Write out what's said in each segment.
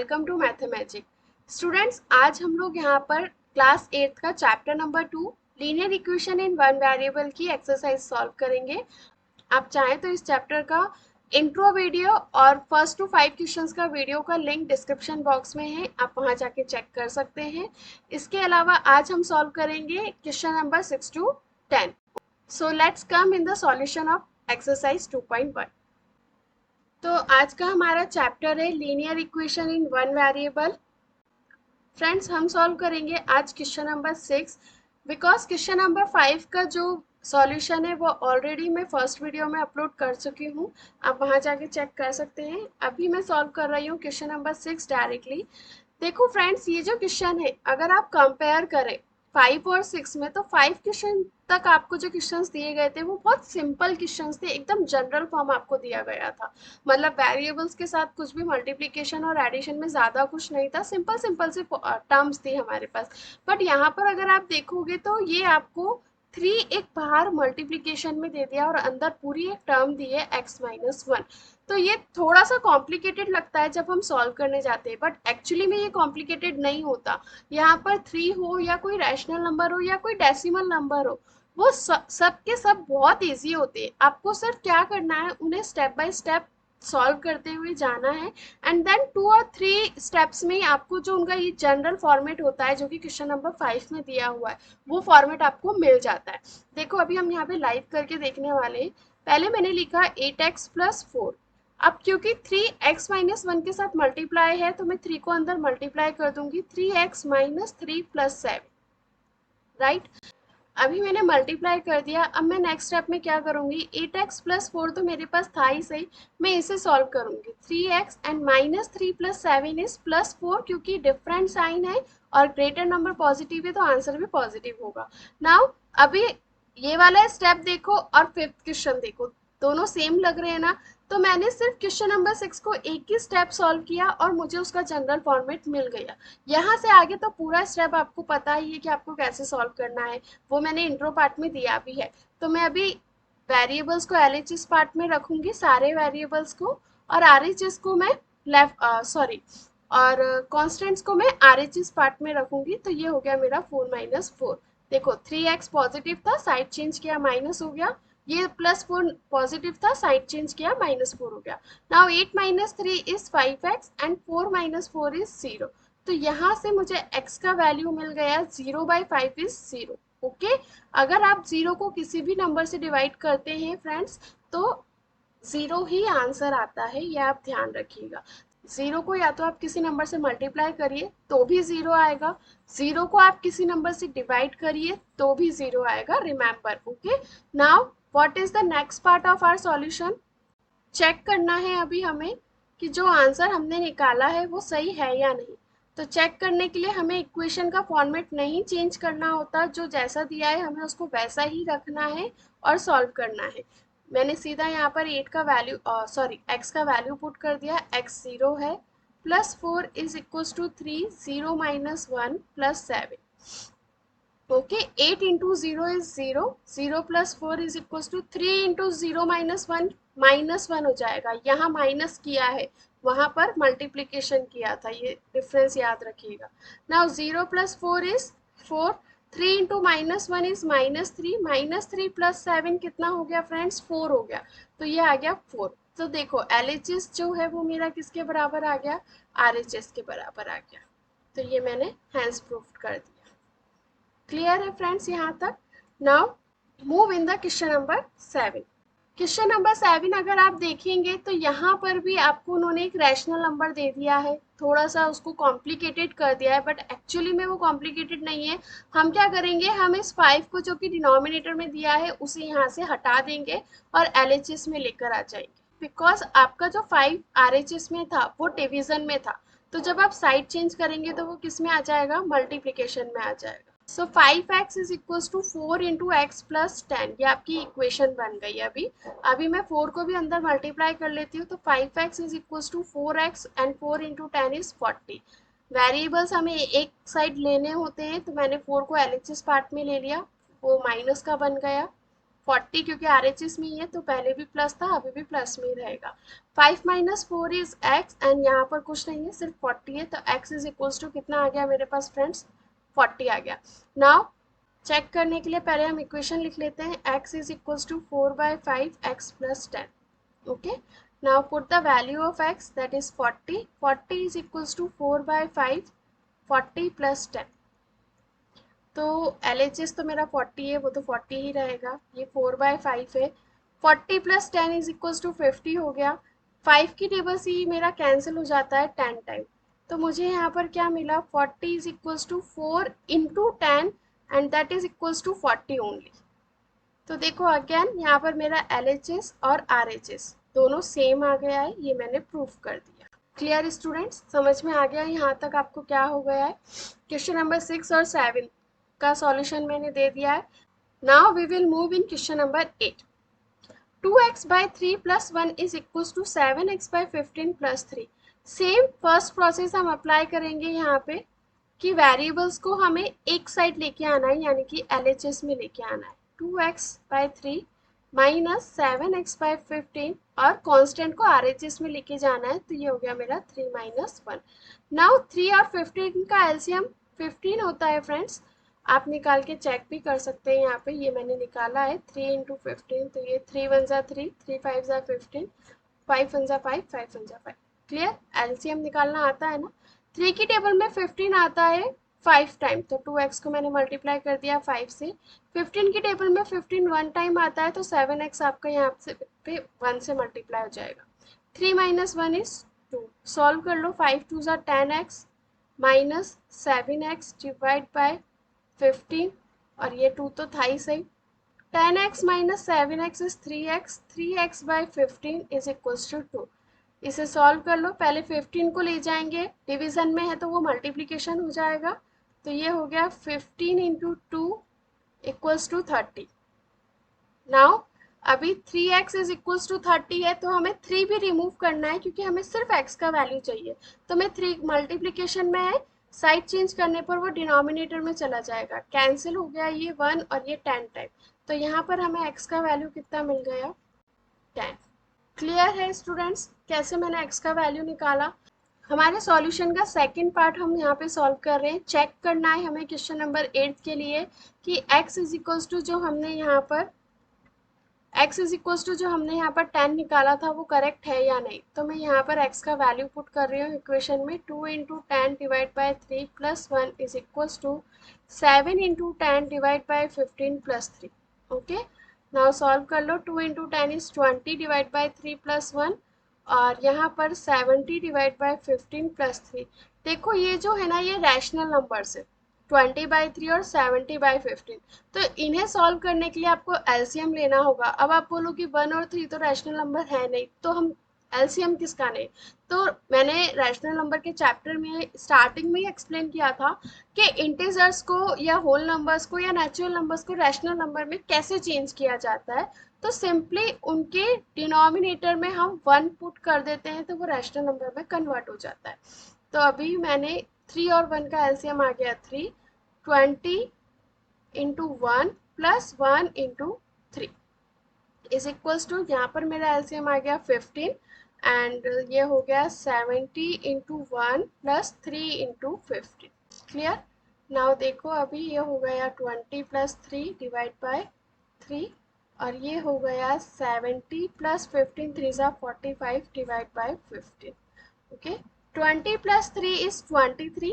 Welcome to mathematic. Students, आज हम लोग यहाँ पर क्लास 8 का chapter number 2 linear equation in one variable की एक्सरसाइज सॉल्व करेंगे। आप चाहें तो इस चैप्टर का इंट्रो वीडियो और फर्स्ट टू 5 क्वेश्चंस का वीडियो का लिंक डिस्क्रिप्शन बॉक्स में है, आप वहां जाके चेक कर सकते हैं। इसके अलावा आज हम सॉल्व करेंगे question number 6 to 10। So let's come in the solution of exercise 2.1। तो आज का हमारा चैप्टर है linear equation in one variable. Friends, हम सॉल्व करेंगे आज question number 6, because question number 5 का जो सॉल्यूशन है वो ऑलरेडी मैं फर्स्ट वीडियो में अपलोड कर चुकी हूँ, आप वहाँ जाके चेक कर सकते हैं। अभी मैं सॉल्व कर रही हूँ क्वेश्चन नंबर 6 डायरेक्टली। देखो फ्रेंड्स, ये जो क्वेश्चन है अगर आप कंपेयर करें 5 और 6 में, तो 5 क्वेश्चन तक आपको जो क्वेश्चंस दिए गए थे वो बहुत सिंपल क्वेश्चंस थे, एकदम जनरल फॉर्म आपको दिया गया था। मतलब वेरिएबल्स के साथ कुछ भी मल्टीप्लिकेशन और एडिशन में ज़्यादा कुछ नहीं था, सिंपल सिंपल से टर्म्स थी हमारे पास। बट यहाँ पर अगर आप देखोगे तो ये आपको 3 एक बाहर मल्टीप्लिकेशन में दे दिया और अंदर पूरी एक टर्म दी है x-1। तो ये थोड़ा सा कॉम्प्लिकेटेड लगता है जब हम सॉल्व करने जाते हैं, बट एक्चुअली में ये कॉम्प्लिकेटेड नहीं होता। यहाँ पर 3 हो या कोई रैशनल नंबर हो या कोई डेसिमल नंबर हो, वो सब के सब बहुत इजी होते हैं। आपको सिर्फ क्या करना है, उन्हें स्टेप बाय स्टेप सॉल्व करते हुए जाना है, एंड देन 2 और 3 स्टेप्स में ही आपको जो उनका ये जनरल फॉर्मेट होता है जो कि क्वेश्चन नंबर 5 में दिया हुआ है, वो फॉर्मेट आपको मिल जाता है। देखो अभी हम यहाँ पे लाइव करके देखने वाले हैं। पहले मैंने लिखा 8x प्लस 4। अब क्योंकि 3x-1 के साथ मल्टीप्लाई है तो मैं 3 को अंदर मल्टीप्लाई कर दूंगी, 3x-3 प्लस 7, राइट। अभी मैंने मल्टीप्लाई कर दिया। अब मैं नेक्स्ट स्टेप में क्या करूंगी, 8x प्लस 4 तो मेरे पास था ही सही, मैं इसे सॉल्व करूंगी। 3x and -3 plus 7 is plus 4, क्योंकि डिफरेंट साइन है और ग्रेटर नंबर पॉजिटिव है तो आंसर भी पॉजिटिव होगा। नाउ अभी ये वाला स्टेप देखो और फिफ्थ क्वेश्चन देखो, दोनों सेम लग रहे हैं ना। तो मैंने सिर्फ क्वेश्चन नंबर 6 को एक ही स्टेप सॉल्व किया और मुझे उसका जनरल फॉर्मेट मिल गया। यहाँ से आगे तो पूरा स्टेप आपको पता ही है कि आपको कैसे सॉल्व करना है, वो मैंने इंट्रो पार्ट में दिया भी है। तो मैं अभी वेरिएबल्स को एलएचएस पार्ट में रखूंगी, सारे वेरिएबल्स को, और आरएचएस को मैं और कॉन्स्टेंट्स को मैं आरएचएस पार्ट में रखूंगी। तो ये हो गया मेरा 4-4। देखो 3x पॉजिटिव था, साइड चेंज किया माइनस हो गया। ये +4 पॉजिटिव था, साइड चेंज किया -4 हो गया। Now 8-3 is 5x and 4-4 is 0। तो यहाँ से मुझे x का वैल्यू मिल गया 0/5 इज 0। ओके, अगर आप 0 को किसी भी नंबर से डिवाइड करते हैं फ्रेंड्स, तो 0 ही आंसर आता है, ये आप ध्यान रखिएगा। 0 को या तो आप किसी नंबर से मल्टीप्लाई करिए तो भी 0 आएगा, 0 को आप किसी नंबर से डिवाइड करिए तो भी 0 आएगा, remember. Okay, now what is the next part of our solution. Check करना है अभी हमें कि जो आंसर हमने निकाला है वो सही है या नहीं। तो चेक करने के लिए हमें इक्वेशन का फॉर्मेट नहीं चेंज करना होता, जो जैसा दिया है हमें उसको वैसा ही रखना है और सॉल्व करना है। मैंने सीधा यहाँ पर 8 का वैल्यू x का वैल्यू पुट कर दिया, x 0 है, +4 is equal to 3, 0 - 1 + 7। Okay, 8 into 0 is 0, 0 + 4 is equal to 3 into 0 - 1 -1 हो जाएगा। यहाँ माइनस किया है, वहां पर मल्टीप्लीकेशन किया था, ये डिफरेंस याद रखिएगा। नाउ 0 + 4 इज 4, 3 इंटू -1 इज -3, -3 + 7 कितना हो गया फ्रेंड्स, 4 हो गया। तो ये आ गया 4। तो देखो एलएचएस जो है वो मेरा किसके बराबर आ गया, आरएचएस के बराबर आ गया। तो ये मैंने हैंस प्रूफ कर दिया। क्लियर है फ्रेंड्स यहाँ तक। Now move in the question number 7। Question number 7 अगर आप देखेंगे तो यहाँ पर भी आपको उन्होंने एक रैशनल नंबर दे दिया है, थोड़ा सा उसको कॉम्प्लिकेटेड कर दिया है, बट एक्चुअली में वो कॉम्प्लिकेटेड नहीं है। हम क्या करेंगे, हम इस 5 को जो कि डिनोमिनेटर में दिया है उसे यहाँ से हटा देंगे और एलएचएस में लेकर आ जाएंगे, बिकॉज आपका जो 5 आरएचएस में था वो डिवीजन में था। तो जब आप साइड चेंज करेंगे तो वो किस में आ जाएगा, मल्टीप्लीकेशन में आ जाएगा। सो 5x is equal to 4 into x plus 10, ये आपकी इक्वेशन बन गई। अभी मैं 4 को भी अंदर मल्टीप्लाई कर लेती हूँ, तो 5x is equal to 4x and 4 into 10 is 40। Variables हमें एक साइड लेने होते हैं, तो मैंने 4 को एलएचएस पार्ट में ले लिया, वो माइनस का बन गया। 40 क्योंकि RHS में ही है तो पहले भी प्लस था, अभी भी प्लस में ही रहेगा। 5 माइनस 4 इज x एंड यहाँ पर कुछ नहीं है, सिर्फ 40 है, तो x इज इक्वल्स टू कितना आ गया मेरे पास फ्रेंड्स, 40 आ गया। नाउ चेक करने के लिए पहले हम इक्वेशन लिख लेते हैं, x is equals to 4/5 x plus 10। Okay, now put the value of x, that is 40. 40 is equals to 4/5, 40 plus 10। तो LHS तो मेरा 40 है, वो तो 40 ही रहेगा, ये 4/5 है। 40 प्लस 10 इज इक्वल्स टू 50 हो गया। 5 की टेबल से ही मेरा कैंसिल हो जाता है 10 टाइम, तो मुझे यहाँ पर क्या मिला, 40 is equals to 4 into 10 and that is equals to 40 only. तो देखो अगेन यहाँ पर मेरा LHS और RHS दोनों सेम आ गया है, ये मैंने प्रूफ कर दिया। क्लियर स्टूडेंट्स, समझ में आ गया यहाँ तक आपको क्या हो गया है। क्वेश्चन नंबर 6 और 7 का सॉल्यूशन मैंने दे दिया है। Now we will move in question number 8। 2x/3 plus 1 is equals to 7x/15 plus 3। Same first process हम अप्लाई करेंगे यहाँ पे कि वेरिएबल्स को हमें एक साइड लेके आना है, यानी कि LHS में लेके आना है। 2x/3 माइनस 7x/15 और कांस्टेंट को RHS में लेके जाना है, तो ये हो गया मेरा 3 माइनस 1। नाउ 3 और 15 का एलसीएम 15 होता है फ्रेंड्स, आप निकाल के चेक भी कर सकते हैं। यहाँ पे ये मैंने निकाला है 3 इंटू 15, तो ये 3 1 जा 3, 3 5 जा 15, 5 1 जा 5, 5 1 जा 5। क्लियर, एलसीएम निकालना आता है ना। 3 की टेबल में 15 आता है 5 टाइम, तो 2x को मैंने मल्टीप्लाई कर दिया 5 से। 15 की टेबल में 15 1 टाइम आता है, तो 7x आपका यहाँ से पे 1 से मल्टीप्लाई हो जाएगा। 3 माइनस 1 इज 2। सॉल्व कर लो, 5 2 जा 10x minus 7x divide by 15, और ये 2 तो था ही सही। 10x minus 7x is 3x, 3x by 15 is equals to 2। इसे सॉल्व कर लो, पहले 15 को ले जाएंगे, डिवीजन में है तो वो मल्टीप्लिकेशन हो जाएगा, तो ये हो गया 15 इंटू 2 इक्वल्स टू 30। नाउ अभी 3x इज इक्वल्स टू 30 है, तो हमें 3 भी रिमूव करना है क्योंकि हमें सिर्फ x का वैल्यू चाहिए। तो मैं 3 मल्टीप्लिकेशन में है, साइड चेंज करने पर वो डिनोमिनेटर में चला जाएगा, कैंसिल हो गया ये 1 और ये 10 टाइम, तो यहाँ पर हमें x का वैल्यू कितना मिल गया, 10। क्लियर है स्टूडेंट्स कैसे मैंने x का वैल्यू निकाला। हमारे सॉल्यूशन का सेकंड पार्ट हम यहाँ पे सॉल्व कर रहे हैं। चेक करना है हमें क्वेश्चन नंबर 8 के लिए कि x इज इक्वल्स टू जो हमने यहाँ पर x इज इक्वल्स टू जो हमने यहाँ पर 10 निकाला था वो करेक्ट है या नहीं। तो मैं यहाँ पर x का वैल्यू पुट कर रही हूँ इक्वेशन में, 2 into 10 divide by 3 plus 1 is equals to 7 into 10 divide by 15 plus 3। Okay, now solve कर लो, 2 into 10 is 20 divide by 3 plus 1, और यहाँ पर 70 डिवाइड बाई 15 प्लस 3। देखो ये जो है ना ये रैशनल नंबर्स है, 20/3 और 70/15, तो इन्हें सॉल्व करने के लिए आपको एलसीएम लेना होगा। अब आप बोलो कि 1 और 3 तो रैशनल नंबर है नहीं, तो हम एलसीएम किसका नहीं। तो मैंने रैशनल नंबर के चैप्टर में स्टार्टिंग में ही एक्सप्लेन किया था कि इंटीजर्स को या होल नंबर्स को या नेचुरल नंबर्स को रैशनल नंबर में कैसे चेंज किया जाता है। तो सिंपली उनके डिनोमिनेटर में हम 1 पुट कर देते हैं, तो वो रैशनल नंबर में कन्वर्ट हो जाता है। तो अभी मैंने 3 और 1 का एलसीएम आ गया 3, 20 into 1 plus 1 into 3 is equals to, यहाँ पर मेरा एलसीएम आ गया 15 एंड ये हो गया 70 into 1 plus 3 into 15। Clear, now देखो अभी ये हो गया 20 प्लस 3 डिवाइड बाय 3, और ये हो गया 70 प्लस 15, 3 ज़ा 45 divide by 15। Okay, 20 plus 3 is 23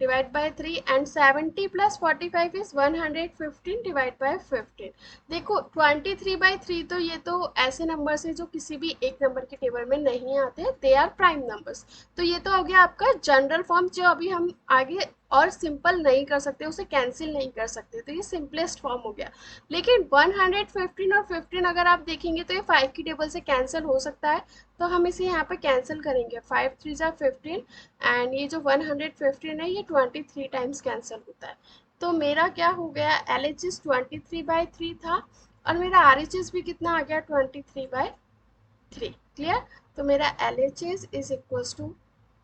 divide by 3 and 70 plus 45 is 115 divide by 15। देखो 23/3 तो ये तो ऐसे नंबर्स है जो किसी भी एक नंबर के टेबल में नहीं आते, दे आर प्राइम नंबर्स। तो ये तो हो गया आपका जनरल फॉर्म, जो अभी हम आगे और सिंपल नहीं कर सकते, उसे कैंसिल नहीं कर सकते, तो ये सिंपलेस्ट फॉर्म हो गया। लेकिन 115 और 15 अगर आप देखेंगे तो ये 5 की टेबल से कैंसिल हो सकता है, तो हम इसे यहाँ पे कैंसिल करेंगे, 5 3 ज़ा 15 एंड ये जो 115 है ये 23 टाइम्स कैंसिल होता है। तो मेरा क्या हो गया, LHS 23/3 था और मेरा RHS भी कितना आ गया 23/3। क्लियर, तो मेरा LHS is equals to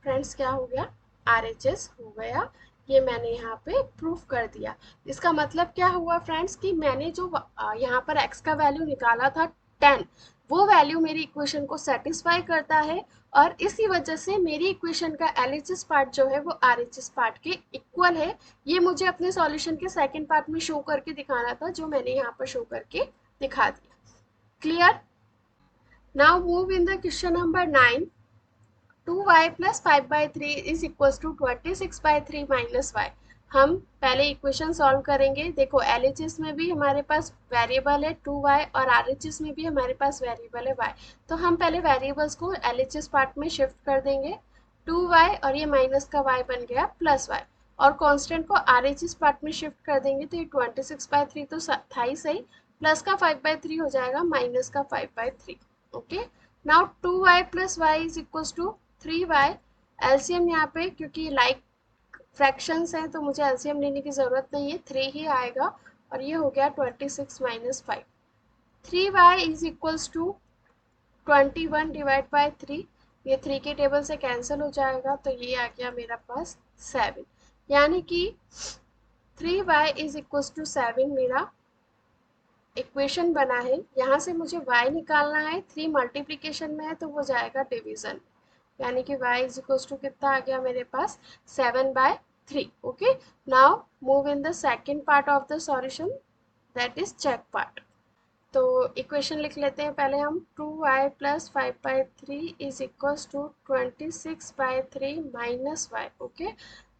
friends क्या हो गया, RHS हो गया। ये मैंने यहाँ पे प्रूफ कर दिया। इसका मतलब क्या हुआ फ्रेंड्स कि मैंने जो यहाँ पर x का वैल्यू निकाला था 10, वो वैल्यू मेरी इक्वेशन को सेटिस्फाई करता है और इसी वजह से मेरी इक्वेशन का एलएचएस पार्ट जो है वो आरएचएस पार्ट के इक्वल है। ये मुझे अपने सॉल्यूशन के सेकंड पार्ट में शो करके दिखाना था, जो मैंने यहाँ पर शो करके दिखा दिया। Clear? Now move in the question number 9। 2y plus 5/3 is equal to 26/3 minus y. हम पहले इक्वेशन सॉल्व करेंगे। देखो एलएचएस में भी हमारे पास वेरिएबल है 2y और आरएचएस में भी हमारे पास वेरिएबल है y। तो हम पहले वेरिएबल्स को एलएचएस पार्ट में शिफ्ट कर देंगे। 2y और ये माइनस का y बन गया प्लस y, और कांस्टेंट को आरएचएस पार्ट में शिफ्ट कर देंगे तो ये 26/3 तो था ही सही, प्लस का 5/3 हो जाएगा माइनस का 5/3। Okay, now 2y plus y is equal to 3y। LCM यहाँ पे क्योंकि लाइक फ्रैक्शंस हैं तो मुझे एलसीएम लेने की ज़रूरत नहीं है, 3 ही आएगा और ये हो गया 26 minus 5। 3y is equals to 21 divide by 3, ये 3 के टेबल से कैंसिल हो जाएगा तो ये आ गया मेरा पास 7, यानी कि 3y इज इक्वल्स टू 7 मेरा इक्वेशन बना है। यहाँ से मुझे y निकालना है, 3 मल्टीप्लीकेशन में है तो वो जाएगा डिवीजन, यानी कि y इज इक्वल टू कितना आ गया मेरे पास 7/3। Okay, now move in the second part of the solution, that is check part. तो इक्वेशन लिख लेते हैं पहले हम। 2y plus 5/3 is equal to 26/3 minus y. Okay,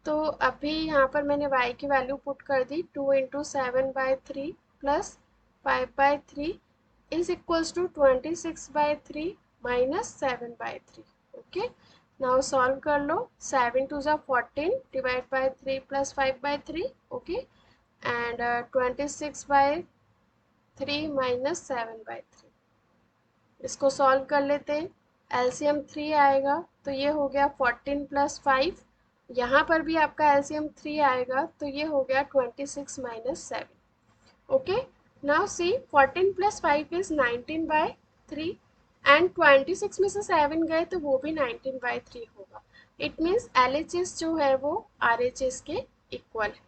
तो अभी यहाँ पर मैंने y की वैल्यू पुट कर दी, 2 into 7/3 plus 5/3 is equals to 26/3 minus 7/3। Okay, now solve कर लो। 7 2 14 divide by 3 plus 5/3। Okay, and 26/3 minus 7/3, इसको सॉल्व कर लेते हैं। एलसीएम 3 आएगा तो ये हो गया 14 प्लस 5, यहाँ पर भी आपका एलसीएम 3 आएगा तो ये हो गया 26 minus 7। Okay, now see 14 plus 5 is 19/3 and 26 में से 7 गए तो वो भी 19/3 होगा। इट मीन्स LHS जो है वो RHS के इक्वल है।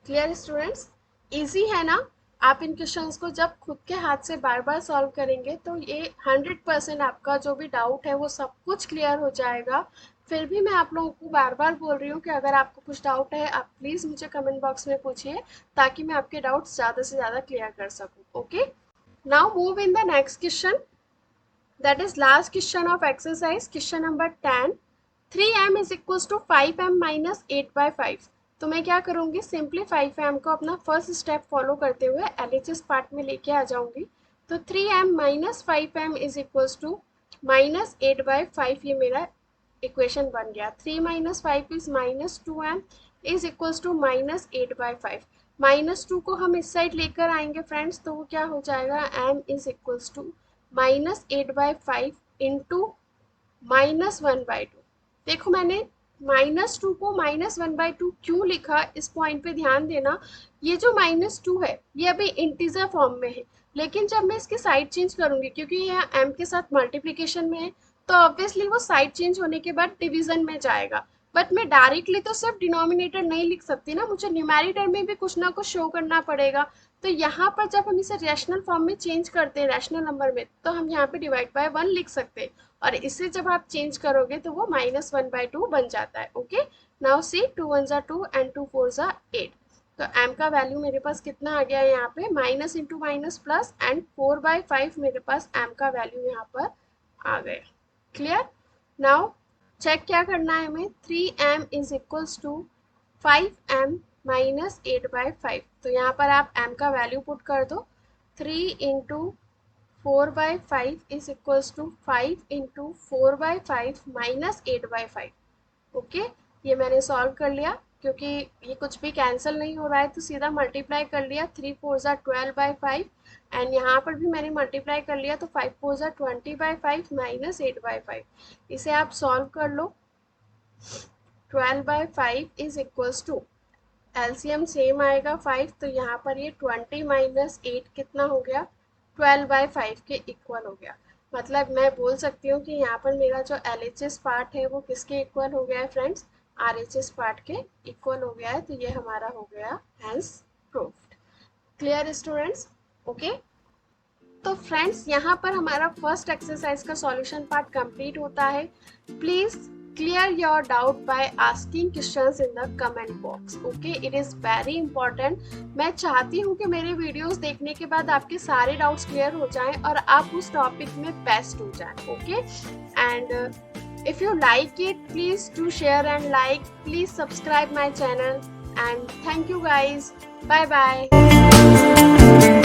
Clear students? इजी है ना? आप इन क्वेश्चंस को जब खुद के हाथ से बार बार सॉल्व करेंगे तो ये 100% आपका जो भी डाउट है वो सब कुछ क्लियर हो जाएगा। फिर भी मैं आप लोगों को बार बार बोल रही हूँ कि अगर आपको कुछ डाउट है आप प्लीज़ मुझे कमेंट बॉक्स में पूछिए, ताकि मैं आपके डाउट्स ज़्यादा से ज़्यादा क्लियर कर सकूँ। Okay, now move in the next question, that is last question of exercise, question number 10। 3m is equal to 5m minus 8/5। तो मैं क्या करूँगी, सिंपली 5m को अपना फर्स्ट स्टेप फॉलो करते हुए LHS पार्ट में लेके आ जाऊँगी। तो 3m minus 5m is equal to minus 8/5, ये मेरा इक्वेशन बन गया। 3 minus 5 is minus 2m is equal to minus 8/5। Minus 2 को हम इस साइड लेकर आएंगे फ्रेंड्स, तो वो क्या हो जाएगा, m is equal to minus 8/5 into minus 1/2। देखो मैंने माइनस 2 को माइनस 1/2 क्यों लिखा, इस पॉइंट पे ध्यान देना। ये जो माइनस 2 है ये अभी इंटीजर फॉर्म में है, लेकिन जब मैं इसकी साइड चेंज करूंगी, क्योंकि ये m के साथ मल्टीप्लीकेशन में है, तो ऑब्वियसली वो साइड चेंज होने के बाद डिवीजन में जाएगा। बट मैं डायरेक्टली तो सिर्फ डिनोमिनेटर नहीं लिख सकती ना, मुझे न्यूमेरिटर में भी कुछ ना कुछ शो करना पड़ेगा। तो यहाँ पर जब हम इसे रैशनल फॉर्म में चेंज करते हैं, रैशनल नंबर में, तो हम यहाँ पे डिवाइड बाय 1 लिख सकते हैं, और इसे जब आप चेंज करोगे तो वो माइनस 1/2 बन जाता है। ओके, नाउ सी 2 1 जा 2 एंड 2 4 जा 8। तो m का वैल्यू मेरे पास कितना आ गया है यहाँ पे, minus into minus plus, and 4/5 मेरे पास m का वैल्यू यहाँ पर आ गया। क्लियर? नाउ चेक क्या करना है हमें, 3m is equals to 5m minus 8/5। तो यहाँ पर आप m का वैल्यू पुट कर दो। 3 into 4/5 is equals to 5 into 4/5 minus 8/5। Okay, ये मैंने सॉल्व कर लिया, क्योंकि ये कुछ भी कैंसिल नहीं हो रहा है तो सीधा मल्टीप्लाई कर लिया। 3 4 जा 12/5, एंड यहाँ पर भी मैंने मल्टीप्लाई कर लिया तो 5 4 जा 20/5 माइनस 8/5। इसे आप सॉल्व कर लो। 12/5 is equals to, LCM same आएगा 5, तो यहाँ पर ये 20 माइनस 8 कितना हो गया, 12/5 के इक्वल हो गया। मतलब मैं बोल सकती हूँ कि यहाँ पर मेरा जो LHS पार्ट है वो किसके इक्वल हो गया है फ्रेंड्स, RHS पार्ट के इक्वल हो गया है, तो ये हमारा हो गया hence proved. Clear students? Okay, तो फ्रेंड्स यहाँ पर हमारा फर्स्ट एक्सरसाइज का सॉल्यूशन पार्ट कंप्लीट होता है। Please clear your doubt by asking questions in the comment box. Okay, it is very important. मैं चाहती हूँ कि मेरे वीडियोस देखने के बाद आपके सारे डाउट्स क्लियर हो जाएं और आप उस टॉपिक में बेस्ट हो जाएं। Okay, and if you like it, please do share and like. Please subscribe my channel and thank you guys. Bye bye.